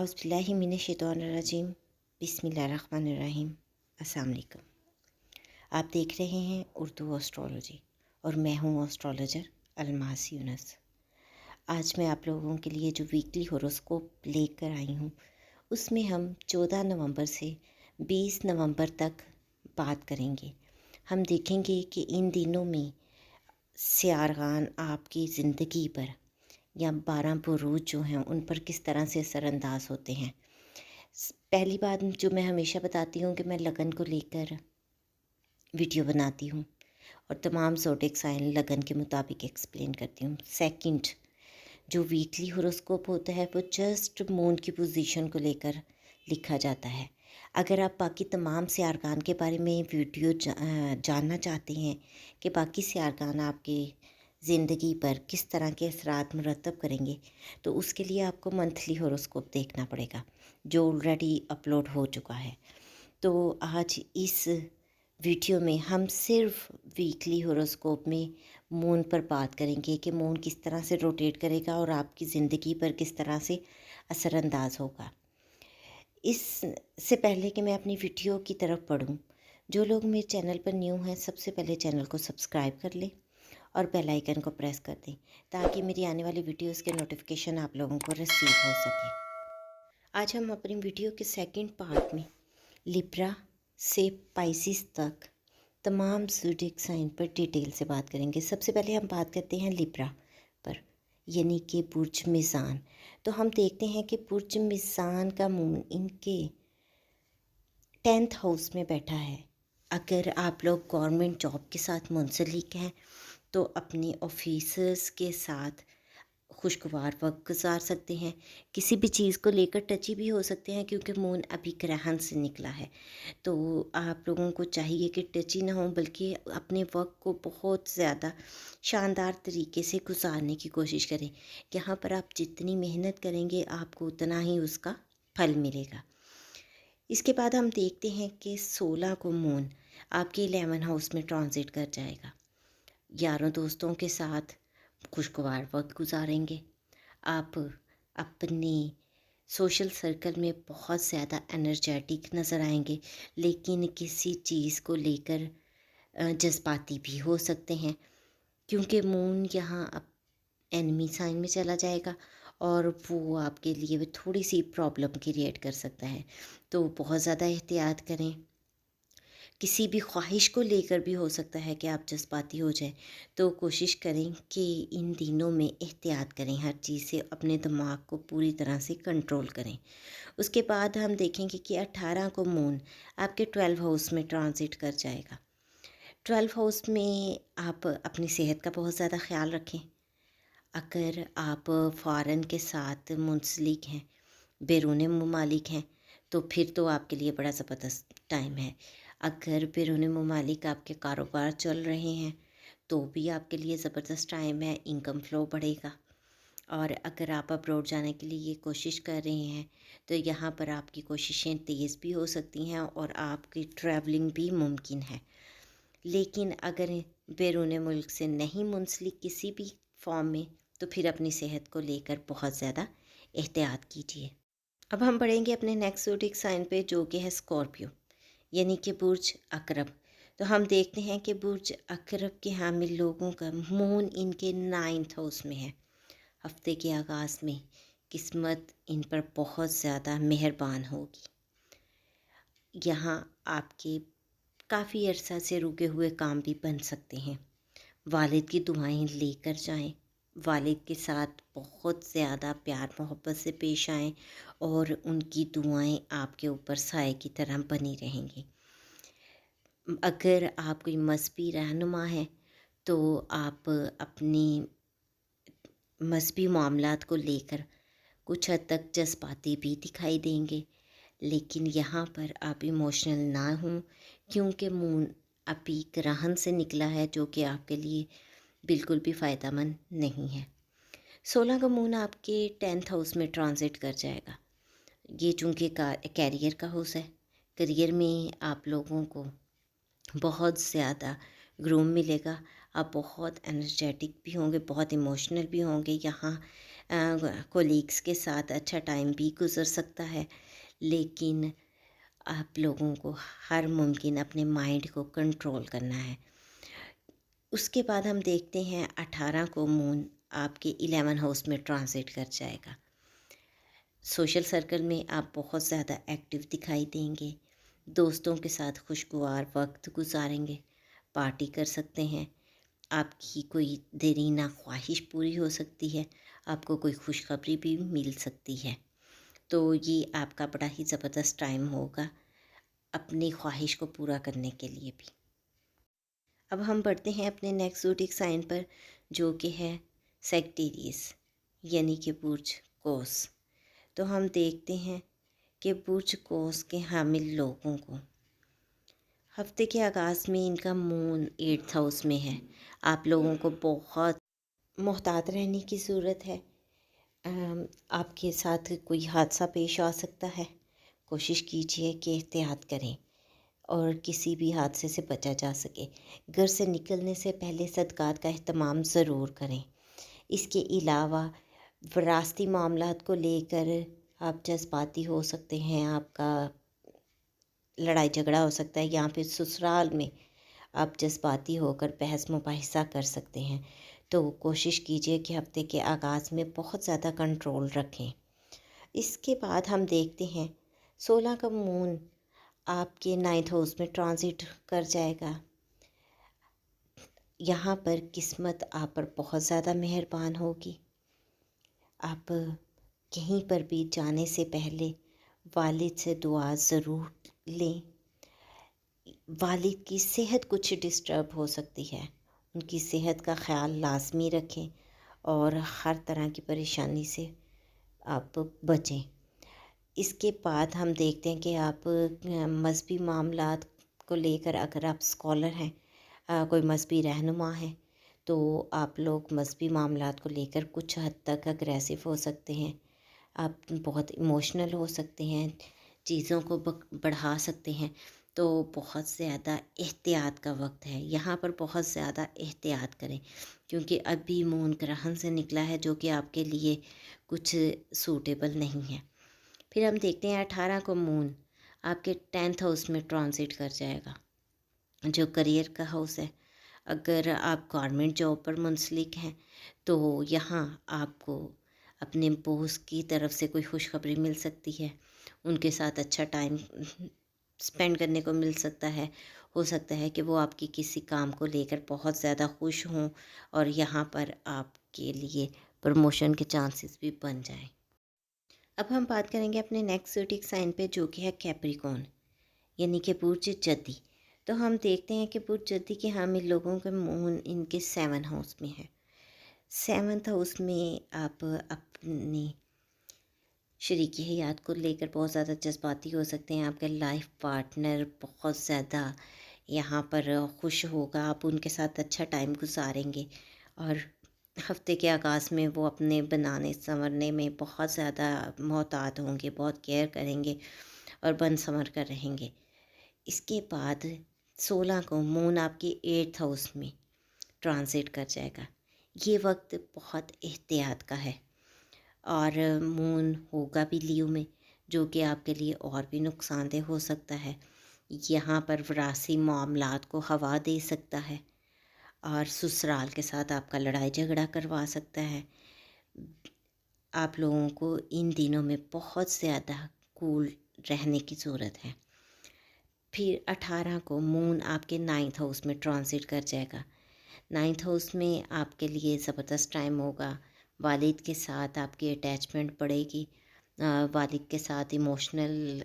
औज़ुबिल्लाहि मिनश्शैतानिर्रजीम बिस्मिल्लाहिर्रहमानिर्रहीम। अस्सलाम वालेकुम। आप देख रहे हैं उर्दू एस्ट्रोलॉजी और मैं हूँ एस्ट्रोलॉजर अलमास यूनुस। आज मैं आप लोगों के लिए जो वीकली हॉरोस्कोप लेकर आई हूँ उसमें हम 14 नवंबर से 20 नवंबर तक बात करेंगे। हम देखेंगे कि इन दिनों में सियारगान आपकी ज़िंदगी पर या 12 बुरूज जो हैं उन पर किस तरह से असरअंदाज होते हैं। पहली बात जो मैं हमेशा बताती हूँ कि मैं लगन को लेकर वीडियो बनाती हूँ और तमाम ज़ोडिएक साइन लगन के मुताबिक एक्सप्लेन करती हूँ। सेकंड, जो वीकली हॉरोस्कोप होता है वो जस्ट मून की पोजीशन को लेकर लिखा जाता है। अगर आप बाकी तमाम सियारगान के बारे में वीडियो जानना चाहते हैं कि बाकी सियारगान आपके ज़िंदगी पर किस तरह के असरात मुरतब करेंगे तो उसके लिए आपको मंथली हॉरोस्कोप देखना पड़ेगा जो ऑलरेडी अपलोड हो चुका है। तो आज इस वीडियो में हम सिर्फ वीकली हॉरोस्कोप में मून पर बात करेंगे कि मून किस तरह से रोटेट करेगा और आपकी ज़िंदगी पर किस तरह से असरअंदाज होगा। इससे पहले कि मैं अपनी वीडियो की तरफ बढ़ूँ, जो लोग मेरे चैनल पर न्यू हैं सबसे पहले चैनल को सब्सक्राइब कर लें और बेल आइकन को प्रेस कर दें ताकि मेरी आने वाली वीडियोस के नोटिफिकेशन आप लोगों को रिसीव हो सके। आज हम अपनी वीडियो के सेकंड पार्ट में लिब्रा से पाइसिस तक तमाम ज़ोडिएक साइन पर डिटेल से बात करेंगे। सबसे पहले हम बात करते हैं लिब्रा पर, यानी कि बुर्ज मिज़ान। तो हम देखते हैं कि बुर्ज मिज़ान का मून इनके 10th हाउस में बैठा है। अगर आप लोग गवर्नमेंट जॉब के साथ मुंसलिक हैं तो अपने ऑफिसर्स के साथ खुशगवार वक्त गुजार सकते हैं। किसी भी चीज़ को लेकर टची भी हो सकते हैं क्योंकि मून अभी ग्रहण से निकला है। तो आप लोगों को चाहिए कि टची ना हो बल्कि अपने वक्त को बहुत ज़्यादा शानदार तरीके से गुजारने की कोशिश करें। यहाँ पर आप जितनी मेहनत करेंगे आपको उतना ही उसका फल मिलेगा। इसके बाद हम देखते हैं कि 16 को मून आपके 11 हाउस में ट्रांजिट कर जाएगा। यारों दोस्तों के साथ खुशगवार वक्त गुजारेंगे। आप अपने सोशल सर्कल में बहुत ज़्यादा एनर्जेटिक नज़र आएंगे, लेकिन किसी चीज़ को लेकर जज्बाती भी हो सकते हैं क्योंकि मून यहाँ अब एनिमी साइन में चला जाएगा और वो आपके लिए भी थोड़ी सी प्रॉब्लम क्रिएट कर सकता है। तो बहुत ज़्यादा एहतियात करें। किसी भी ख्वाहिश को लेकर भी हो सकता है कि आप जज्बाती हो जाए, तो कोशिश करें कि इन दिनों में एहतियात करें, हर चीज़ से अपने दिमाग को पूरी तरह से कंट्रोल करें। उसके बाद हम देखेंगे कि 18 को मून आपके 12 हाउस में ट्रांजिट कर जाएगा। 12 हाउस में आप अपनी सेहत का बहुत ज़्यादा ख्याल रखें। अगर आप फ़ॉरेन के साथ मुंसलिक हैं, बैरून ममालिक हैं, तो फिर तो आपके लिए बड़ा ज़बरदस्त टाइम है। अगर बैरून ममालिक आपके कारोबार चल रहे हैं तो भी आपके लिए ज़बरदस्त टाइम है, इनकम फ्लो बढ़ेगा। और अगर आप अब्रॉड जाने के लिए कोशिश कर रहे हैं तो यहाँ पर आपकी कोशिशें तेज़ भी हो सकती हैं और आपकी ट्रैवलिंग भी मुमकिन है। लेकिन अगर बैरून मुल्क से नहीं मुंसलिक किसी भी फॉर्म में तो फिर अपनी सेहत को लेकर बहुत ज़्यादा एहतियात कीजिए। अब हम बढ़ेंगे अपने नेक्स्ट ज़ोडिएक साइन पे जो कि है स्कॉर्पियो, यानी कि बुर्ज अकरब। तो हम देखते हैं कि बुर्ज अकरब के हामिल लोगों का मून इनके 9th हाउस में है। हफ्ते के आगाज़ में किस्मत इन पर बहुत ज़्यादा मेहरबान होगी। यहाँ आपके काफ़ी अरसा से रुके हुए काम भी बन सकते हैं। वालिद की दुआएं लेकर जाएं, वालिद के साथ बहुत ज़्यादा प्यार मोहब्बत से पेश आएं और उनकी दुआएं आपके ऊपर साए की तरह बनी रहेंगी। अगर आप कोई मज़हबी रहनुमा हैं तो आप अपनी मज़हबी मामलात को लेकर कुछ हद तक जज्बाती भी दिखाई देंगे, लेकिन यहाँ पर आप इमोशनल ना हों क्योंकि मून अभी ग्रहण से निकला है जो कि आपके लिए बिल्कुल भी फ़ायदेमंद नहीं है। 16 का मून आपके 10th हाउस में ट्रांजिट कर जाएगा। ये चूँकि कैरियर का हाउस है, करियर में आप लोगों को बहुत ज़्यादा ग्रूम मिलेगा। आप बहुत एनर्जेटिक भी होंगे, बहुत इमोशनल भी होंगे। यहाँ कोलीग्स के साथ अच्छा टाइम भी गुजर सकता है, लेकिन आप लोगों को हर मुमकिन अपने माइंड को कंट्रोल करना है। उसके बाद हम देखते हैं 18 को मून आपके 11 हाउस में ट्रांजिट कर जाएगा। सोशल सर्कल में आप बहुत ज़्यादा एक्टिव दिखाई देंगे, दोस्तों के साथ खुशगवार वक्त गुजारेंगे, पार्टी कर सकते हैं, आपकी कोई देरीना ख्वाहिश पूरी हो सकती है, आपको कोई खुशखबरी भी मिल सकती है। तो ये आपका बड़ा ही ज़बरदस्त टाइम होगा अपनी ख्वाहिश को पूरा करने के लिए भी। अब हम बढ़ते हैं अपने नेक्स्ट ज़ोडिएक साइन पर, जो कि है सैजिटेरियस यानी कि बुर्ज कौस। तो हम देखते हैं कि बुर्ज कौस के हामिल लोगों को हफ्ते के आगाज़ में इनका मून 8th हाउस में है। आप लोगों को बहुत मुहतात रहने की ज़रूरत है। आपके साथ कोई हादसा पेश आ सकता है, कोशिश कीजिए कि एहतियात करें और किसी भी हादसे से बचा जा सके। घर से निकलने से पहले सदक़ात का एहतमाम ज़रूर करें। इसके अलावा विरासती मामलात को लेकर आप जज्बाती हो सकते हैं, आपका लड़ाई झगड़ा हो सकता है, या फिर ससुराल में आप जज्बाती होकर बहस मुबाहिसा कर सकते हैं। तो कोशिश कीजिए कि हफ्ते के आगाज़ में बहुत ज़्यादा कंट्रोल रखें। इसके बाद हम देखते हैं 16 का मून आपके 9th हाउस में ट्रांजिट कर जाएगा। यहाँ पर किस्मत आप पर बहुत ज़्यादा मेहरबान होगी। आप कहीं पर भी जाने से पहले वालिद से दुआ ज़रूर लें। वालिद की सेहत कुछ डिस्टर्ब हो सकती है, उनकी सेहत का ख्याल लाजमी रखें और हर तरह की परेशानी से आप बचें। इसके बाद हम देखते हैं कि आप मज़हबी मामलात को लेकर अगर आप स्कॉलर हैं, कोई मज़हबी रहनुमा है, तो आप लोग मज़हबी मामलात को लेकर कुछ हद तक अग्रेसिव हो सकते हैं। आप बहुत इमोशनल हो सकते हैं, चीज़ों को बढ़ा सकते हैं। तो बहुत ज़्यादा एहतियात का वक्त है, यहाँ पर बहुत ज़्यादा एहतियात करें, क्योंकि अभी मून ग्रहण से निकला है जो कि आपके लिए कुछ सूटेबल नहीं है। फिर हम देखते हैं 18 को मून आपके 10th हाउस में ट्रांजिट कर जाएगा, जो करियर का हाउस है। अगर आप गवर्नमेंट जॉब पर मुंसलिक हैं तो यहाँ आपको अपने बॉस की तरफ से कोई खुशखबरी मिल सकती है, उनके साथ अच्छा टाइम स्पेंड करने को मिल सकता है। हो सकता है कि वो आपकी किसी काम को लेकर बहुत ज़्यादा खुश हों और यहाँ पर आपके लिए प्रमोशन के चांसेस भी बन जाएं। अब हम बात करेंगे अपने नेक्स्ट ज़ोडिएक साइन पे, जो कि है कैप्रिकॉर्न यानी कि बुर्ज जद्दी। तो हम देखते हैं कि बुर्ज जद्दी के हामिल लोगों के मून इनके 7 हाउस में है। 7th हाउस में आप अपनी शरीकी हयात को लेकर बहुत ज़्यादा जज्बाती हो सकते हैं। आपका लाइफ पार्टनर बहुत ज़्यादा यहाँ पर खुश होगा, आप उनके साथ अच्छा टाइम गुजारेंगे और हफ्ते के आगाज़ में वो अपने बनाने संवरने में बहुत ज़्यादा मोहतात होंगे, बहुत केयर करेंगे और बन संवर कर रहेंगे। इसके बाद 16 को मून आपके 8th हाउस में ट्रांजिट कर जाएगा। ये वक्त बहुत एहतियात का है और मून होगा भी लियो में, जो कि आपके लिए और भी नुकसानदेह हो सकता है। यहाँ पर विरासी मामलात को हवा दे सकता है और ससुराल के साथ आपका लड़ाई झगड़ा करवा सकता है। आप लोगों को इन दिनों में बहुत ज़्यादा कूल रहने की ज़रूरत है। फिर 18 को मून आपके 9th हाउस में ट्रांजिट कर जाएगा। 9th हाउस में आपके लिए ज़बरदस्त टाइम होगा, वालिद के साथ आपकी अटैचमेंट बढ़ेगी, वालिद के साथ इमोशनल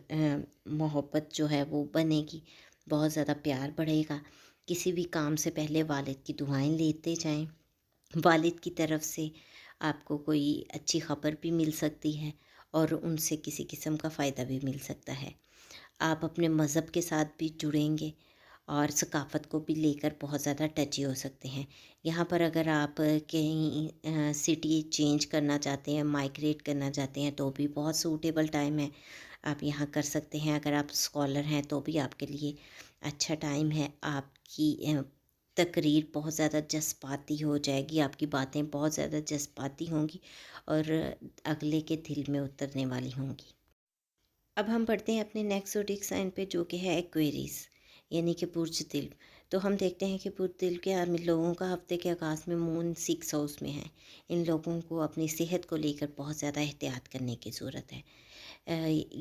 मोहब्बत जो है वो बनेगी, बहुत ज़्यादा प्यार बढ़ेगा। किसी भी काम से पहले वालिद की दुआएं लेते जाएं। वालिद की तरफ से आपको कोई अच्छी ख़बर भी मिल सकती है और उनसे किसी किस्म का फ़ायदा भी मिल सकता है। आप अपने मज़हब के साथ भी जुड़ेंगे और सकाफ़त को भी लेकर बहुत ज़्यादा टची हो सकते हैं। यहाँ पर अगर आप कहीं सिटी चेंज करना चाहते हैं, माइग्रेट करना चाहते हैं, तो भी बहुत सूटेबल टाइम है, आप यहाँ कर सकते हैं। अगर आप स्कॉलर हैं तो भी आपके लिए अच्छा टाइम है। आपकी تقریر بہت زیادہ جذباتی ہو جائے گی، آپ کی باتیں بہت زیادہ جذباتی ہوں گی اور اگلے کے دل میں اترنے والی ہوں گی۔ اب ہم پڑھتے ہیں اپنے نیکسٹ زوڈیک سائن پہ، جو کہ ہے ایکویریز، یعنی کہ برج دل۔ تو ہم دیکھتے ہیں کہ برج دل کے لوگوں کا ہفتے کے آغاز میں مون 6 ہاؤس میں ہے۔ ان لوگوں کو اپنی صحت کو لے کر بہت زیادہ احتیاط کرنے کی ضرورت ہے۔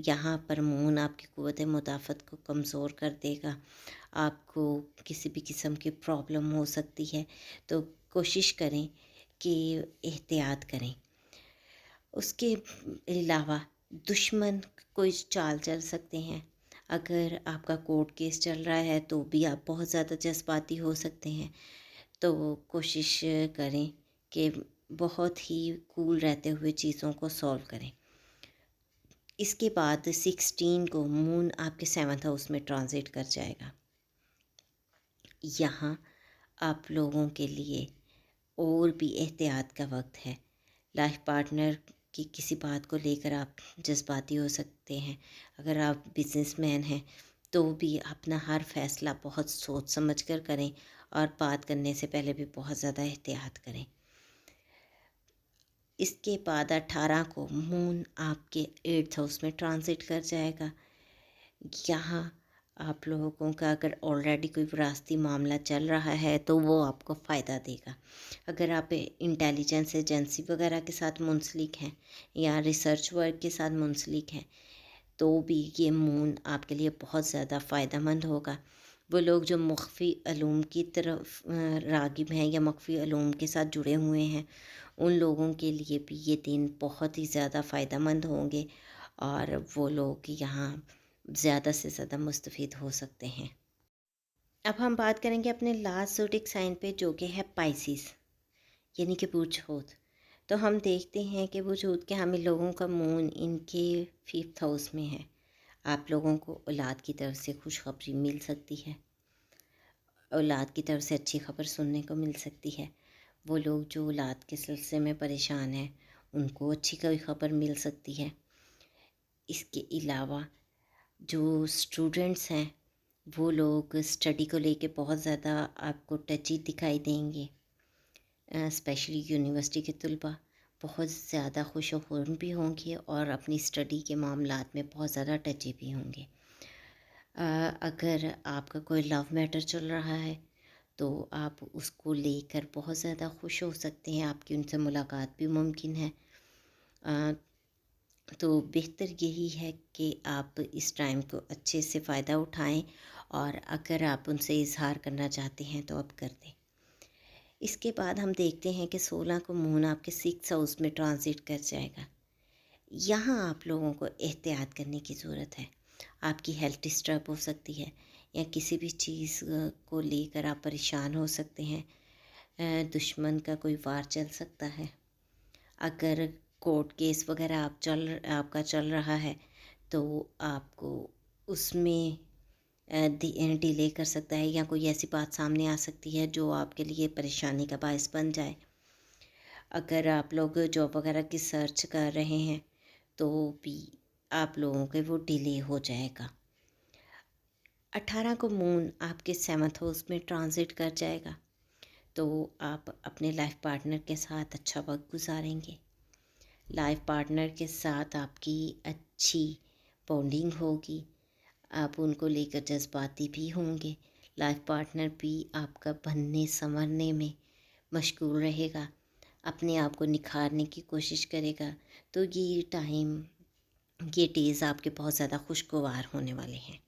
یہاں پر مون آپ کی قوت مدافعت کو کمزور کر دے گا، آپ کو کسی بھی قسم کی پرابلم ہو سکتی ہے، تو کوشش کریں کہ احتیاط کریں۔ اس کے علاوہ دشمن کوئی چال چل سکتے ہیں۔ اگر آپ کا کورٹ کیس چل رہا ہے تو بھی آپ بہت زیادہ جذباتی ہو سکتے ہیں، تو کوشش کریں کہ بہت ہی کول رہتے ہوئے چیزوں کو سولو کریں۔ اس کے بعد 16 کو مون آپ کے 7th ہاؤس میں ٹرانزٹ کر جائے گا۔ یہاں آپ لوگوں کے لیے اور بھی احتیاط کا وقت ہے۔ لائف پارٹنر کی کسی بات کو لے کر آپ جذباتی ہو سکتے ہیں۔ اگر آپ بزنس مین ہیں تو بھی اپنا ہر فیصلہ بہت سوچ سمجھ کر کریں اور بات کرنے سے پہلے بھی بہت زیادہ احتیاط کریں۔ اس کے بعد 18 کو مون آپ کے 8th ہاؤس میں ٹرانزٹ کر جائے گا۔ یہاں آپ لوگوں کا اگر آلریڈی کوئی وراثتی معاملہ چل رہا ہے تو وہ آپ کو فائدہ دے گا۔ اگر آپ انٹیلیجنس ایجنسی وغیرہ کے ساتھ منسلک ہیں یا ریسرچ ورک کے ساتھ منسلک ہیں تو بھی یہ مون آپ کے لیے بہت زیادہ فائدہ مند ہوگا۔ وہ لوگ جو مخفی علوم کی طرف راغب ہیں یا مخفی علوم کے ساتھ جڑے ہوئے ہیں، ان لوگوں کے لیے بھی یہ دن بہت ہی زیادہ فائدہ مند ہوں گے اور وہ لوگ یہاں زیادہ سے زیادہ مستفید ہو سکتے ہیں۔ اب ہم بات کریں گے اپنے لاسٹ زوڈیک سائن پہ، جو کہ ہے پائسیز، یعنی کہ برج حوت۔ تو ہم دیکھتے ہیں کہ برج حوت کے حامل لوگوں کا مون ان کے 5th ہاؤس میں ہے۔ آپ لوگوں کو اولاد کی طرف سے خوشخبری مل سکتی ہے، اولاد کی طرف سے اچھی خبر سننے کو مل سکتی ہے۔ وہ لوگ جو اولاد کے سلسلے میں پریشان ہیں ان کو اچھی کوئی خبر مل سکتی ہے۔ اس کے علاوہ جو اسٹوڈنٹس ہیں وہ لوگ اسٹڈی کو لے کے بہت زیادہ آپ کو ٹچی دکھائی دیں گے۔ اسپیشلی یونیورسٹی کے طلباء بہت زیادہ خوش و خرم بھی ہوں گے اور اپنی اسٹڈی کے معاملات میں بہت زیادہ ٹچی بھی ہوں گے۔ اگر آپ کا کوئی لو میٹر چل رہا ہے تو آپ اس کو لے کر بہت زیادہ خوش ہو سکتے ہیں، آپ کی ان سے ملاقات بھی ممکن ہے۔ تو بہتر یہی ہے کہ آپ اس ٹائم کو اچھے سے فائدہ اٹھائیں اور اگر آپ ان سے اظہار کرنا چاہتے ہیں تو آپ کر دیں۔ اس کے بعد ہم دیکھتے ہیں کہ 16 کو مون آپ کے 6 ہاؤس میں ٹرانزٹ کر جائے گا۔ یہاں آپ لوگوں کو احتیاط کرنے کی ضرورت ہے۔ آپ کی ہیلتھ ڈسٹرب ہو سکتی ہے یا کسی بھی چیز کو لے کر آپ پریشان ہو سکتے ہیں۔ دشمن کا کوئی وار چل سکتا ہے۔ اگر کورٹ کیس وغیرہ آپ کا چل رہا ہے تو آپ کو اس میں ڈیلے کر سکتا ہے یا کوئی ایسی بات سامنے آ سکتی ہے جو آپ کے لیے پریشانی کا باعث بن جائے۔ اگر آپ لوگ جاب وغیرہ کی سرچ کر رہے ہیں تو بھی آپ لوگوں کے وہ ڈیلے ہو جائے گا۔ 18 کو مون آپ کے 7th ہاؤس میں ٹرانزٹ کر جائے گا تو آپ اپنے لائف پارٹنر کے ساتھ اچھا وقت گزاریں گے۔ لائف پارٹنر کے ساتھ آپ کی اچھی بانڈنگ ہوگی، آپ ان کو لے کر جذباتی بھی ہوں گے۔ لائف پارٹنر بھی آپ کا بننے سنورنے میں مشغول رہے گا، اپنے آپ کو نکھارنے کی کوشش کرے گا۔ تو یہ ڈیز آپ کے بہت زیادہ خوشگوار ہونے والے ہیں۔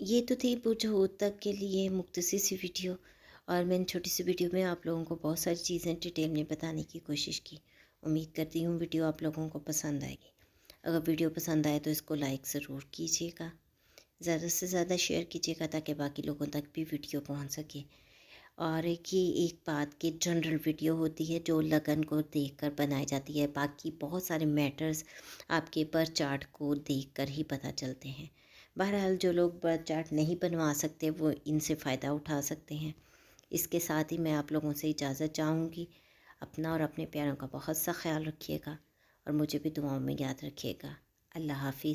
یہ تو تھی برج حوت تک کے لیے مختصر سی ویڈیو، اور میں نے چھوٹی سی ویڈیو میں آپ لوگوں کو بہت ساری چیزیں ڈیٹیل میں بتانے کی کوشش کی۔ امید کرتی ہوں ویڈیو آپ لوگوں کو پسند آئے گی۔ اگر ویڈیو پسند آئے تو اس کو لائک ضرور کیجیے گا، زیادہ سے زیادہ شیئر کیجیے گا تاکہ باقی لوگوں تک بھی ویڈیو پہنچ سکے۔ اور ایک بات کہ جنرل ویڈیو ہوتی ہے جو لگن کو دیکھ کر بنائی جاتی ہے، باقی بہت سارے میٹرز آپ کے برتھ چارٹ کو دیکھ کر ہی پتہ چلتے ہیں۔ بہرحال جو لوگ برتھ چارٹ نہیں بنوا سکتے وہ ان سے فائدہ اٹھا سکتے ہیں۔ اس کے ساتھ ہی میں آپ لوگوں سے اجازت چاہوں گی۔ اپنا اور اپنے پیاروں کا بہت سا خیال رکھیے گا اور مجھے بھی دعاؤں میں یاد رکھیے گا۔ اللہ حافظ۔